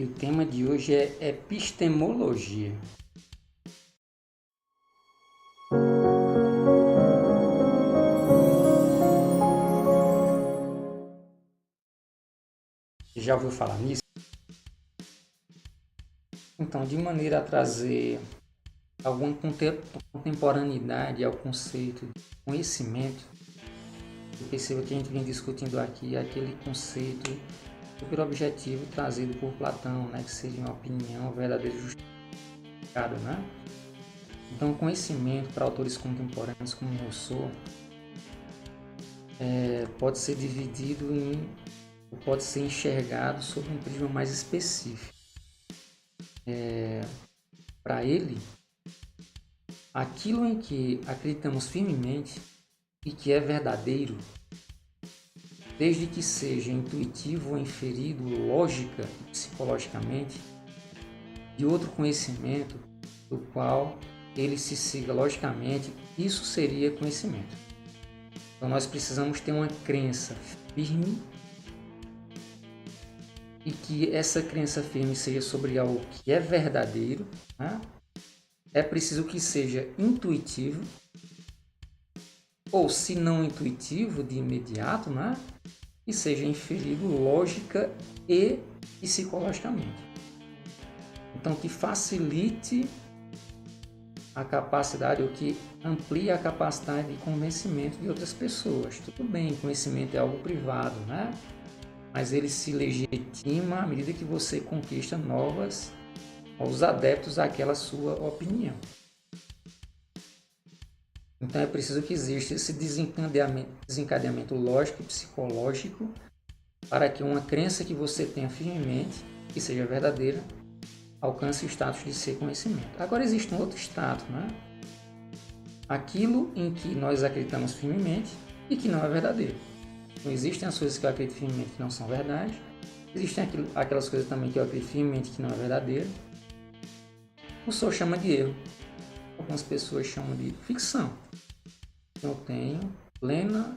O tema de hoje é epistemologia. Já ouviu falar nisso? Então, de maneira a trazer alguma contemporaneidade ao conceito de conhecimento, eu percebo que a gente vem discutindo aqui aquele conceito super objetivo trazido por Platão, que seria uma opinião verdadeira e justificada, Então, o conhecimento para autores contemporâneos como Rousseau pode ser dividido pode ser enxergado sob um prisma mais específico. Para ele, aquilo em que acreditamos firmemente e que é verdadeiro, desde que seja intuitivo ou inferido lógica e psicologicamente, de outro conhecimento do qual ele se siga logicamente, isso seria conhecimento. Então nós precisamos ter uma crença firme e que essa crença firme seja sobre algo que é verdadeiro. É preciso que seja intuitivo, ou se não intuitivo de imediato, e seja inferido lógica e psicologicamente. Então, que facilite a capacidade, ou que amplie a capacidade de convencimento de outras pessoas. Tudo bem, conhecimento é algo privado, mas ele se legitima à medida que você conquista novos adeptos àquela sua opinião. Então é preciso que exista esse desencadeamento lógico e psicológico para que uma crença que você tenha firmemente, que seja verdadeira, alcance o status de ser conhecimento. Agora existe um outro status, aquilo em que nós acreditamos firmemente e que não é verdadeiro. Então existem as coisas que eu acredito firmemente que não são verdade, existem aquelas coisas também que eu acredito firmemente que não é verdadeiro. O senhor chama de erro. Algumas pessoas chamam de ficção. Eu tenho plena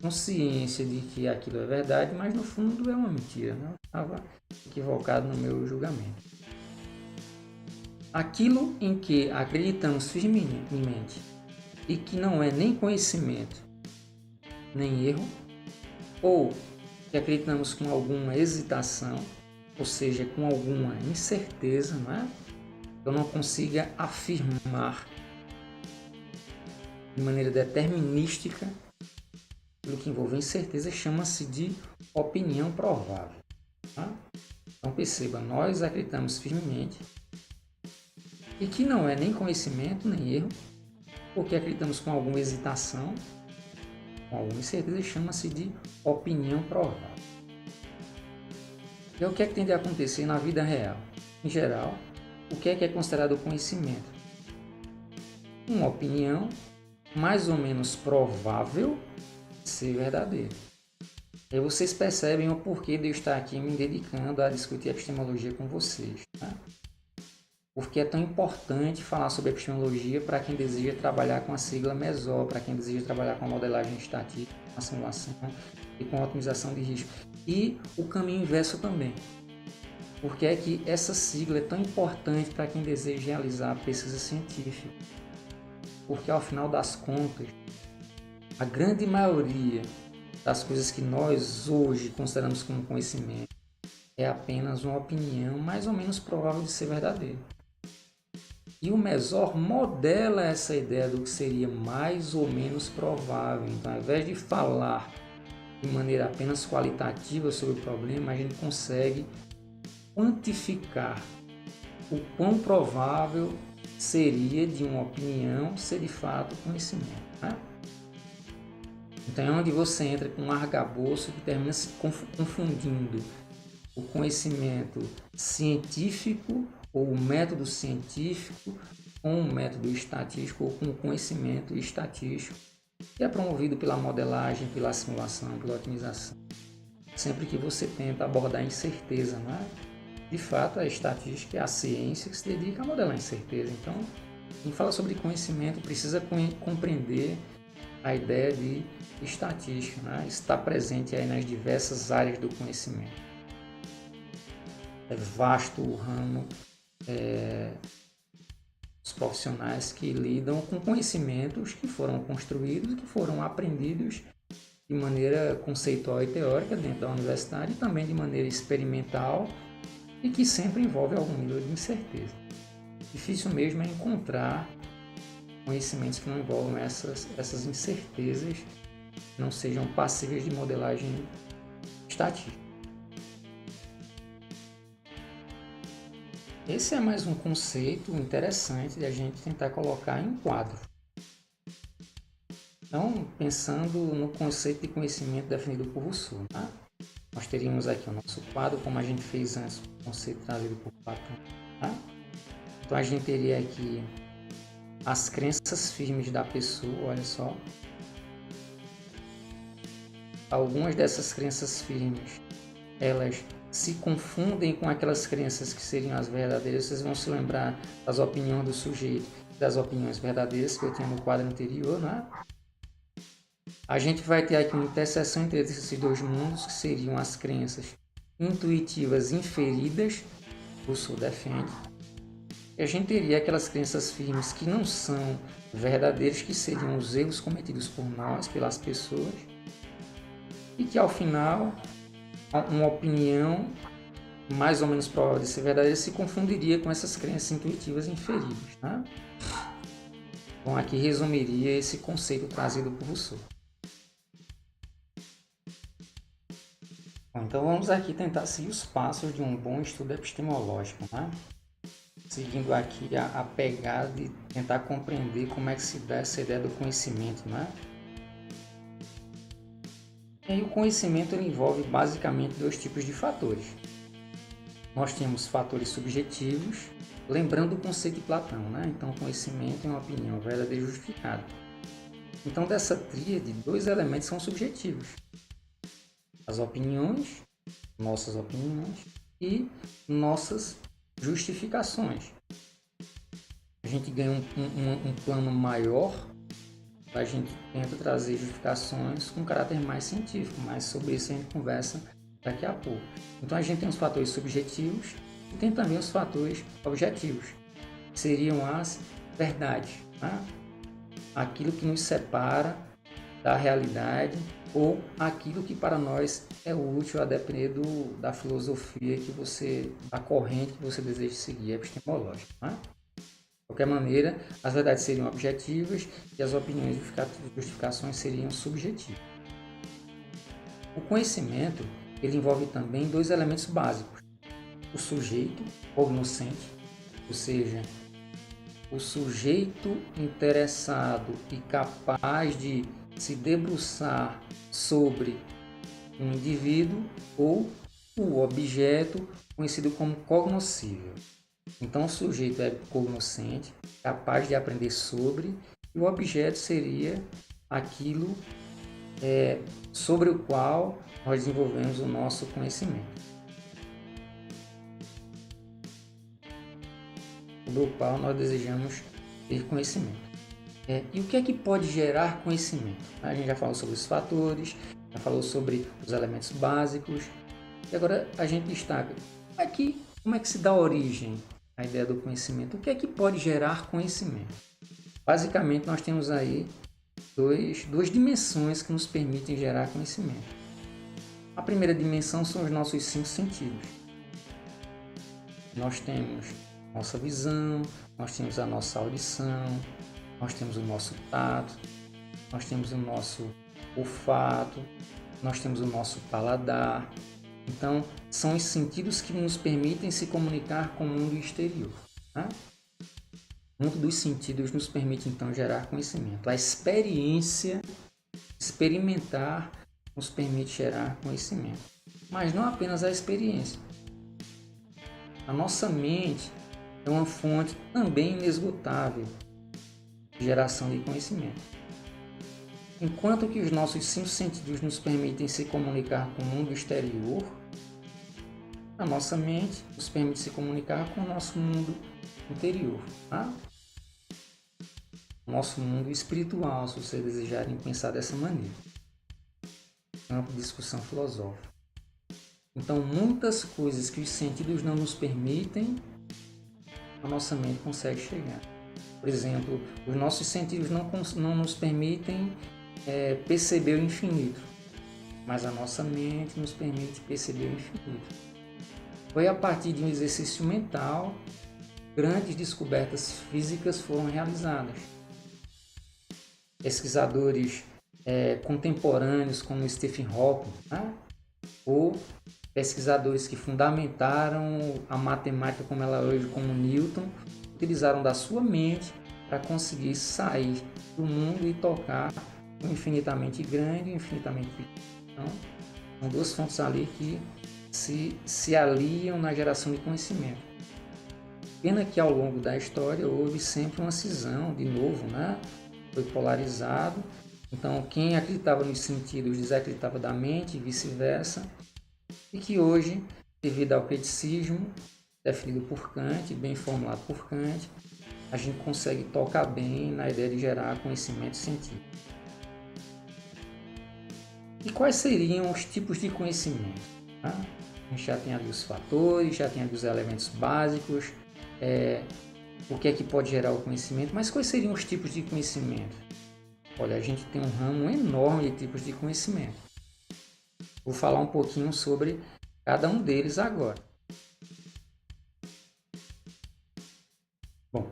consciência de que aquilo é verdade, mas no fundo é uma mentira. Eu estava equivocado no meu julgamento. Aquilo em que acreditamos firmemente e que não é nem conhecimento, nem erro, ou que acreditamos com alguma hesitação, ou seja, com alguma incerteza, eu não consiga afirmar de maneira determinística aquilo que envolve incerteza, chama-se de opinião provável. Então perceba, nós acreditamos firmemente e que não é nem conhecimento, nem erro, porque acreditamos com alguma hesitação, com alguma incerteza, chama-se de opinião provável. E o que é que tem de acontecer na vida real? Em geral, o que é considerado conhecimento? Uma opinião mais ou menos provável de ser verdadeira. E vocês percebem o porquê de eu estar aqui me dedicando a discutir epistemologia com vocês. Porque é tão importante falar sobre epistemologia para quem deseja trabalhar com a sigla MESO, para quem deseja trabalhar com a modelagem estatística, com a simulação e com a otimização de risco. E o caminho inverso também. Porque é que essa sigla é tão importante para quem deseja realizar pesquisa científica. Porque ao final das contas, a grande maioria das coisas que nós hoje consideramos como conhecimento é apenas uma opinião mais ou menos provável de ser verdadeira. E o MESOR modela essa ideia do que seria mais ou menos provável. Então, ao invés de falar de maneira apenas qualitativa sobre o problema, a gente consegue quantificar o quão provável seria de uma opinião ser de fato conhecimento. Então é onde você entra com um arcabouço que termina se confundindo o conhecimento científico ou o método científico com o método estatístico ou com o conhecimento estatístico que é promovido pela modelagem, pela simulação, pela otimização. Sempre que você tenta abordar a incerteza, De fato, a estatística é a ciência que se dedica a modelar a incerteza. Então, Quem fala sobre conhecimento precisa compreender a ideia de estatística, né? Está presente aí nas diversas áreas do conhecimento. É vasto o ramo dos profissionais que lidam com conhecimentos que foram construídos, que foram aprendidos de maneira conceitual e teórica dentro da universidade e também de maneira experimental e que sempre envolve algum nível de incerteza. Difícil mesmo é encontrar conhecimentos que não envolvam essas incertezas, não sejam passíveis de modelagem estatística. Esse é mais um conceito interessante de a gente tentar colocar em um quadro. Então, pensando no conceito de conhecimento definido por Rousseau, tá? Nós teríamos aqui o nosso quadro, como a gente fez antes, o conceito trazido por Platão. Tá? Então, a gente teria aqui as crenças firmes da pessoa, olha só. Algumas dessas crenças firmes, elas se confundem com aquelas crenças que seriam as verdadeiras. Vocês vão se lembrar das opiniões do sujeito, das opiniões verdadeiras que eu tinha no quadro anterior, né? A gente vai ter aqui uma interseção entre esses dois mundos, que seriam as crenças intuitivas inferidas, Rousseau defende. E a gente teria aquelas crenças firmes que não são verdadeiras, que seriam os erros cometidos por nós, pelas pessoas, e que ao final uma opinião mais ou menos provável de ser verdadeira se confundiria com essas crenças intuitivas inferidas. Né? Bom, aqui resumiria esse conceito trazido por Rousseau. Bom, então vamos aqui tentar seguir os passos de um bom estudo epistemológico, né? Seguindo aqui a pegada de tentar compreender como é que se dá essa ideia do conhecimento, né? E aí, o conhecimento ele envolve basicamente dois tipos de fatores. Nós temos fatores subjetivos, lembrando o conceito de Platão, né? Então, conhecimento é uma opinião verdadeira e justificada. Então, dessa tríade, dois elementos são subjetivos. As opiniões, nossas opiniões, e nossas justificações. A gente ganha um plano maior, a gente tenta trazer justificações com caráter mais científico, mas sobre isso a gente conversa daqui a pouco. Então a gente tem os fatores subjetivos e tem também os fatores objetivos, que seriam as verdades, tá? Aquilo que nos separa da realidade ou aquilo que para nós é útil a depender da filosofia da corrente que você deseja seguir, epistemológica. Tá? De qualquer maneira, as verdades seriam objetivas e as opiniões e justificações seriam subjetivas. O conhecimento ele envolve também dois elementos básicos. O sujeito cognoscente, ou seja, o sujeito interessado e capaz de se debruçar sobre um indivíduo, ou o objeto conhecido como cognoscível. Então o sujeito é cognoscente, capaz de aprender sobre, e o objeto seria aquilo sobre o qual nós desenvolvemos o nosso conhecimento. Sobre o qual nós desejamos ter conhecimento. E o que é que pode gerar conhecimento? A gente já falou sobre os fatores, já falou sobre os elementos básicos, e agora a gente destaca como é que se dá origem à ideia do conhecimento. O que é que pode gerar conhecimento? Basicamente, nós temos aí duas dimensões que nos permitem gerar conhecimento. A primeira dimensão são os nossos 5 sentidos. Nós temos nossa visão, nós temos a nossa audição, nós temos o nosso tato, nós temos o nosso olfato, nós temos o nosso paladar. Então, são os sentidos que nos permitem se comunicar com o mundo exterior. Tá? O mundo dos sentidos nos permite, então, gerar conhecimento. A experiência, experimentar, nos permite gerar conhecimento. Mas não apenas a experiência. A nossa mente é uma fonte também inesgotável de geração de conhecimento. Enquanto que os nossos 5 sentidos nos permitem se comunicar com o mundo exterior, a nossa mente nos permite se comunicar com o nosso mundo interior. Tá? nosso mundo espiritual, se vocês desejarem pensar dessa maneira. Campo de discussão filosófica. Então, muitas coisas que os sentidos não nos permitem, a nossa mente consegue chegar. Por exemplo, os nossos sentidos não nos permitem perceber o infinito, mas a nossa mente nos permite perceber o infinito. Foi a partir de um exercício mental, grandes descobertas físicas foram realizadas. Pesquisadores contemporâneos como Stephen Hawking, né? Ou pesquisadores que fundamentaram a matemática como ela é hoje, como Newton, utilizaram da sua mente para conseguir sair do mundo e tocar o infinitamente grande e o infinitamente pequeno. Então, são duas fontes ali que se aliam na geração de conhecimento. Pena que ao longo da história houve sempre uma cisão, de novo, né? Foi polarizado. Então, quem acreditava nos sentidos desacreditava da mente e vice-versa. E que hoje, devido ao criticismo, definido por Kant, bem formulado por Kant, a gente consegue tocar bem na ideia de gerar conhecimento científico. E quais seriam os tipos de conhecimento? Tá? A gente já tem ali os fatores, já tem ali os elementos básicos, o que é que pode gerar o conhecimento, mas quais seriam os tipos de conhecimento? Olha, a gente tem um ramo enorme de tipos de conhecimento. Vou falar um pouquinho sobre cada um deles agora. Bom,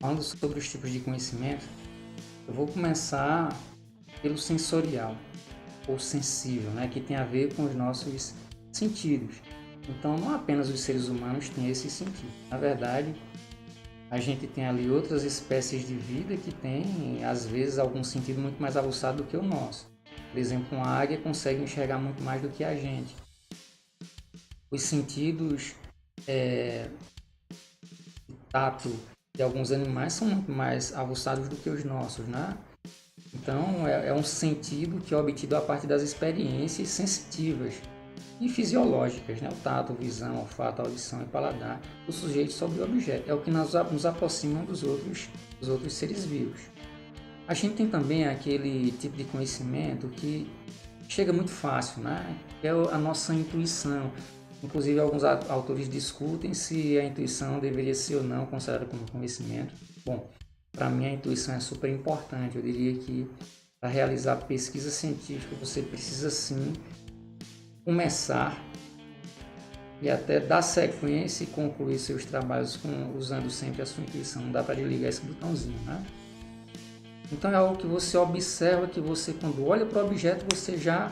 falando sobre os tipos de conhecimento, eu vou começar pelo sensorial ou sensível, né, que tem a ver com os nossos sentidos. Então, não apenas os seres humanos têm esse sentido. Na verdade, a gente tem ali outras espécies de vida que têm, às vezes, algum sentido muito mais aguçado do que o nosso. Por exemplo, uma águia consegue enxergar muito mais do que a gente. Os sentidos tato de alguns animais são muito mais aguçados do que os nossos, né? Então, é um sentido que é obtido a partir das experiências sensitivas e fisiológicas, né? O tato, visão, olfato, audição e paladar do sujeito sobre o objeto. É o que nos aproxima dos outros seres vivos. A gente tem também aquele tipo de conhecimento que chega muito fácil, né? Que é a nossa intuição. Inclusive, alguns autores discutem se a intuição deveria ser ou não considerada como conhecimento. Bom, para mim a intuição é super importante. Eu diria que para realizar pesquisa científica você precisa sim começar e até dar sequência e concluir seus trabalhos usando sempre a sua intuição. Não dá para desligar esse botãozinho, né? Então é algo que você observa, que você, quando olha para o objeto, você já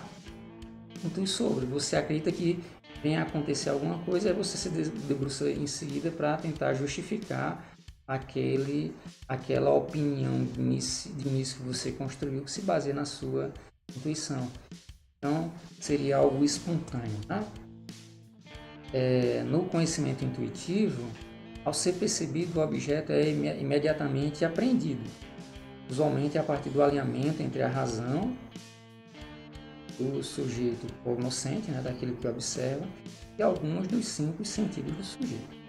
intui sobre. Você acredita que venha a acontecer alguma coisa, aí você se debruça em seguida para tentar justificar aquela opinião de início que você construiu, que se baseia na sua intuição. Então, seria algo espontâneo. Tá? No conhecimento intuitivo, ao ser percebido, o objeto é imediatamente apreendido. Usualmente a partir do alinhamento entre a razão do sujeito cognoscente, né, daquele que observa, e alguns dos 5 sentidos do sujeito.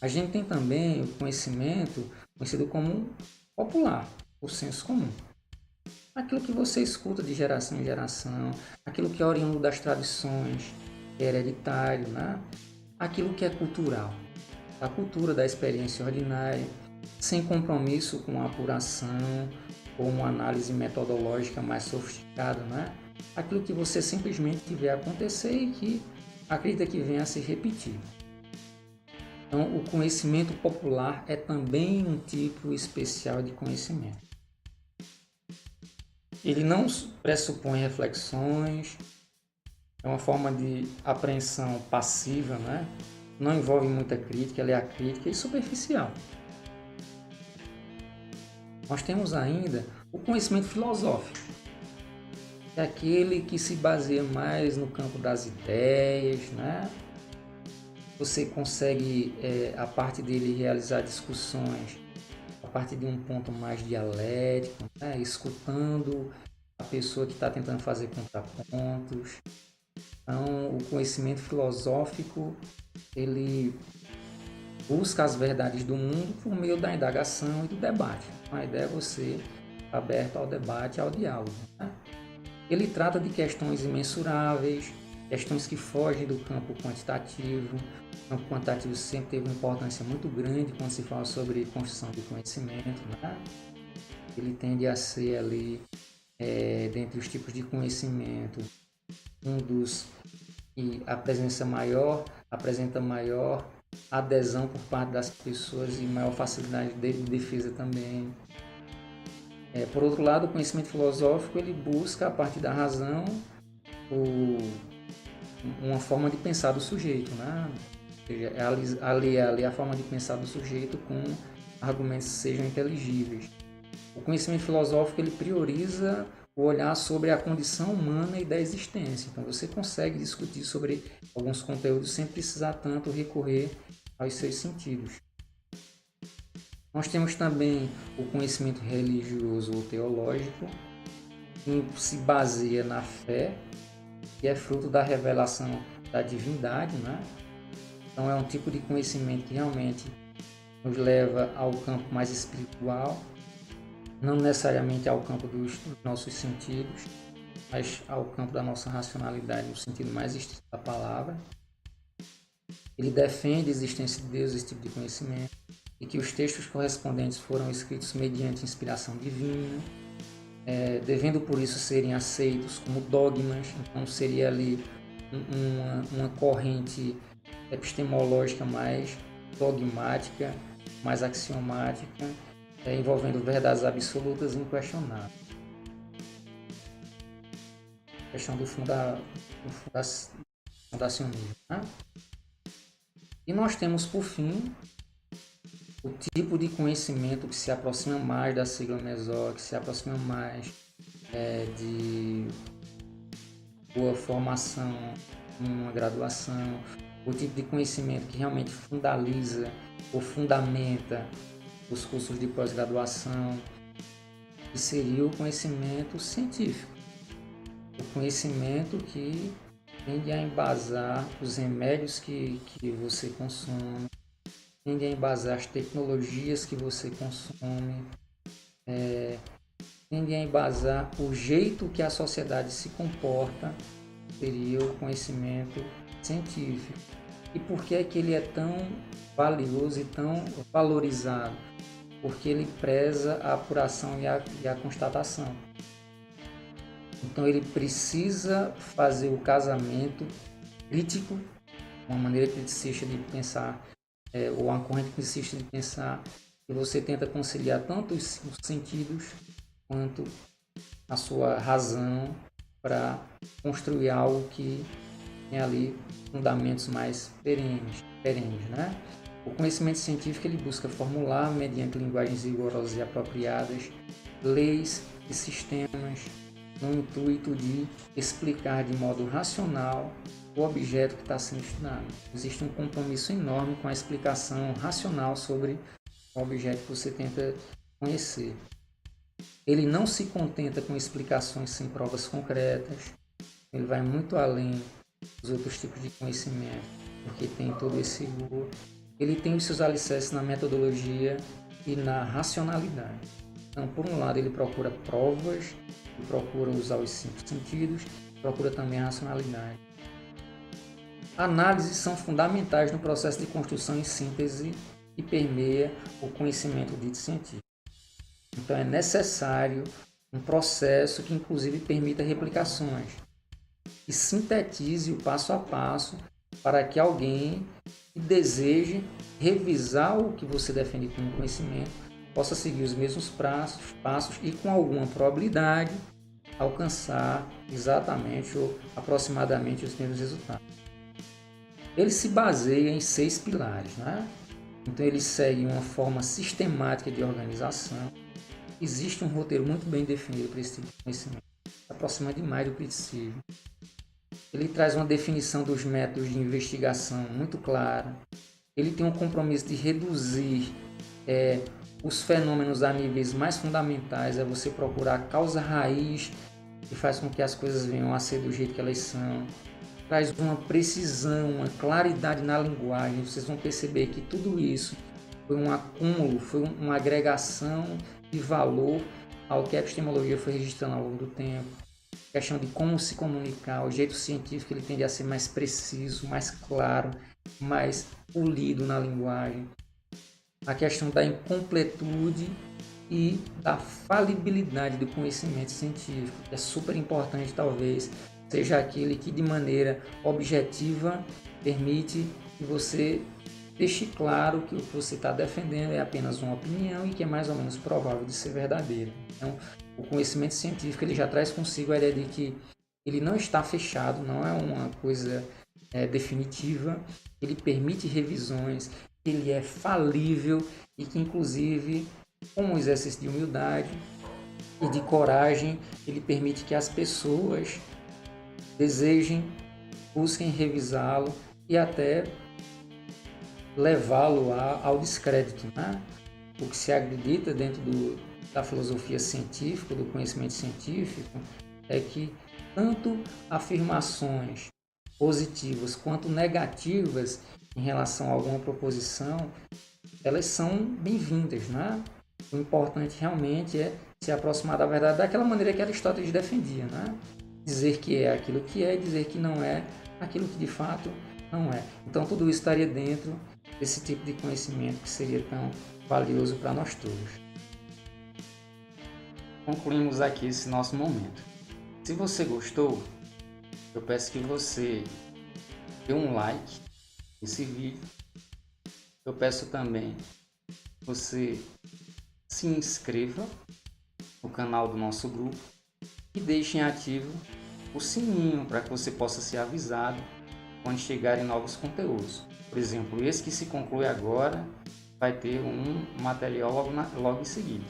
A gente tem também o conhecimento conhecido como popular, o senso comum. Aquilo que você escuta de geração em geração, aquilo que é oriundo das tradições, que é hereditário, né? Aquilo que é cultural, a cultura da experiência ordinária, sem compromisso com a apuração ou uma análise metodológica mais sofisticada, né? Aquilo que você simplesmente vê acontecer e que acredita que venha a se repetir. Então, o conhecimento popular é também um tipo especial de conhecimento. Ele não pressupõe reflexões, é uma forma de apreensão passiva, né? Não envolve muita crítica, ela é acrítica e superficial. Nós temos ainda o conhecimento filosófico, que é aquele que se baseia mais no campo das ideias, né? Você consegue, a partir dele, realizar discussões a partir de um ponto mais dialético, né? Escutando a pessoa que está tentando fazer contrapontos. Então, o conhecimento filosófico, ele busca as verdades do mundo por meio da indagação e do debate. Então, a ideia é você estar aberto ao debate e ao diálogo, né? Ele trata de questões imensuráveis, questões que fogem do campo quantitativo. O campo quantitativo sempre teve uma importância muito grande quando se fala sobre construção de conhecimento, né? Ele tende a ser ali, dentre os tipos de conhecimento, um dos que apresenta maior adesão por parte das pessoas e maior facilidade de defesa também. Por outro lado, o conhecimento filosófico ele busca, a partir da razão, uma forma de pensar do sujeito, né? Ou seja, aliar a forma de pensar do sujeito com argumentos que sejam inteligíveis. O conhecimento filosófico ele prioriza o olhar sobre a condição humana e da existência. Então você consegue discutir sobre alguns conteúdos sem precisar tanto recorrer aos seus sentidos. Nós temos também o conhecimento religioso ou teológico, que se baseia na fé, que é fruto da revelação da divindade, né? Então é um tipo de conhecimento que realmente nos leva ao campo mais espiritual, não necessariamente ao campo dos nossos sentidos, mas ao campo da nossa racionalidade no sentido mais estrito da palavra. Ele defende a existência de Deus, esse tipo de conhecimento, e que os textos correspondentes foram escritos mediante inspiração divina, devendo por isso serem aceitos como dogmas. Então seria ali uma corrente epistemológica mais dogmática, mais axiomática, envolvendo verdades absolutas e inquestionáveis. A questão do fundacionismo, né? E nós temos, por fim, o tipo de conhecimento que se aproxima mais da sigla MESOR, que se aproxima mais de boa formação, uma graduação, o tipo de conhecimento que realmente fundaliza ou fundamenta os cursos de pós-graduação, que seria o conhecimento científico, o conhecimento que tende a embasar os remédios que você consome, tende a embasar as tecnologias que você consome, tende a embasar o jeito que a sociedade se comporta, seria o conhecimento científico. E por que é que ele é tão valioso e tão valorizado? Porque ele preza a apuração e a constatação. Então ele precisa fazer o casamento crítico, uma maneira criticista de pensar, ou uma corrente criticista de pensar, que você tenta conciliar tanto os sentidos quanto a sua razão para construir algo que tem ali fundamentos mais perenes, né? O conhecimento científico ele busca formular, mediante linguagens rigorosas e apropriadas, leis e sistemas no intuito de explicar de modo racional o objeto que está sendo estudado. Existe um compromisso enorme com a explicação racional sobre o objeto que você tenta conhecer. Ele não se contenta com explicações sem provas concretas, ele vai muito além dos outros tipos de conhecimento, porque tem todo esse rigor. Ele tem os seus alicerces na metodologia e na racionalidade. Então, por um lado, ele procura provas, ele procura usar os 5 sentidos, procura também a racionalidade. Análises são fundamentais no processo de construção e síntese que permeia o conhecimento dito científico. Então, é necessário um processo que, inclusive, permita replicações e sintetize o passo a passo para que alguém que deseje revisar o que você defende como conhecimento possa seguir os mesmos passos e, com alguma probabilidade, alcançar exatamente ou aproximadamente os mesmos resultados. Ele se baseia em 6 pilares, né? Então ele segue uma forma sistemática de organização. Existe um roteiro muito bem definido para esse tipo de conhecimento, se aproxima demais do criticismo. Ele traz uma definição dos métodos de investigação muito clara. Ele tem um compromisso de reduzir os fenômenos a níveis mais fundamentais, é você procurar a causa raiz que faz com que as coisas venham a ser do jeito que elas são. traz uma precisão, uma claridade na linguagem. Vocês vão perceber que tudo isso foi um acúmulo, foi uma agregação de valor ao que a epistemologia foi registrando ao longo do tempo. A questão de como se comunicar, o jeito científico ele tende a ser mais preciso, mais claro, mais polido na linguagem. A questão da incompletude e da falibilidade do conhecimento científico, que é super importante, talvez seja aquele que de maneira objetiva permite que você deixe claro que o que você está defendendo é apenas uma opinião e que é mais ou menos provável de ser verdadeira. Então, o conhecimento científico ele já traz consigo a ideia de que ele não está fechado, não é uma coisa definitiva, ele permite revisões, ele é falível e que inclusive, com um exercício de humildade e de coragem, ele permite que as pessoas desejem, busquem revisá-lo e até levá-lo ao descrédito, né? O que se acredita dentro da filosofia científica, do conhecimento científico, é que tanto afirmações positivas quanto negativas em relação a alguma proposição, elas são bem-vindas, né? O importante realmente é se aproximar da verdade daquela maneira que Aristóteles defendia, né? Dizer que é aquilo que é e dizer que não é aquilo que de fato não é. Então tudo isso estaria dentro desse tipo de conhecimento que seria tão valioso para nós todos. Concluímos aqui esse nosso momento. Se você gostou, eu peço que você dê um like nesse vídeo. Eu peço também que você se inscreva no canal do nosso grupo e deixe ativo o sininho para que você possa ser avisado quando chegarem novos conteúdos. Por exemplo, esse que se conclui agora vai ter um material logo em seguida.